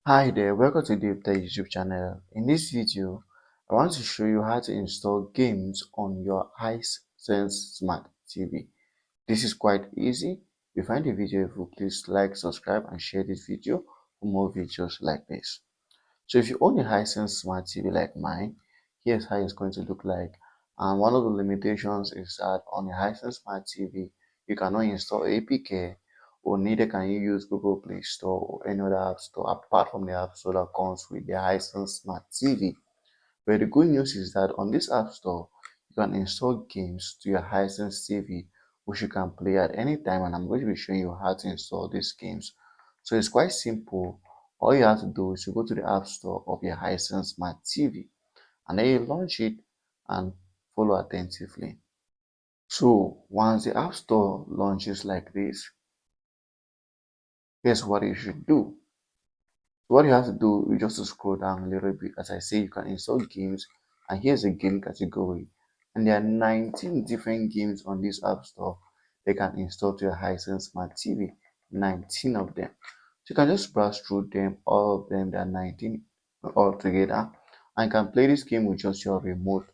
Hi there, welcome to DaveTech YouTube channel. In this video, I want to show you how to install games on your Hisense Smart TV. This is quite easy. If you find the video helpful, please like, subscribe, and share this video for more videos like this. So if you own a Hisense Smart TV like mine, here's how it's going to look like. And one of the limitations is that on a Hisense Smart TV, you cannot install APK, or neither can you use Google Play Store or any other app store apart from the app store that comes with the Hisense Smart TV. But the good news is that on this app store, you can install games to your Hisense TV, which you can play at any time. And I'm going to be showing you how to install these games. So it's quite simple. All you have to do is to go to the app store of your Hisense Smart TV, and then you launch it and follow attentively. So once the app store launches like this, here's what you should do. What you have to do is just to scroll down a little bit. As I say, you can install games, and here's a game category. And there are 19 different games on this app store they can install to your Hisense Smart TV. 19 of them. So you can just browse through them, all of them. There are 19 all together, and you can play this game with just your remote.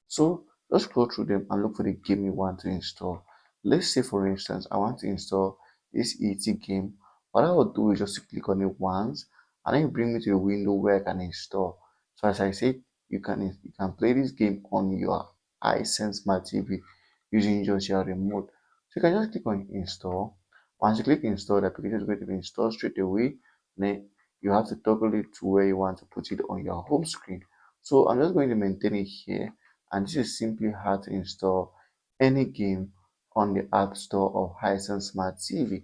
So just scroll through them and look for the game you want to install. Let's say, for instance, I want to install this ET game. What I will do is just click on it once, and then you bring me to a window where I can install. So as I said, you can play this game on your Hisense Smart TV using just your remote. So you can just click on install. Once you click install, the application is going to be installed straight away. Then you have to toggle it to where you want to put it on your home screen. So I'm just going to maintain it here, and this is simply how to install any game on the App Store of Hisense Smart TV.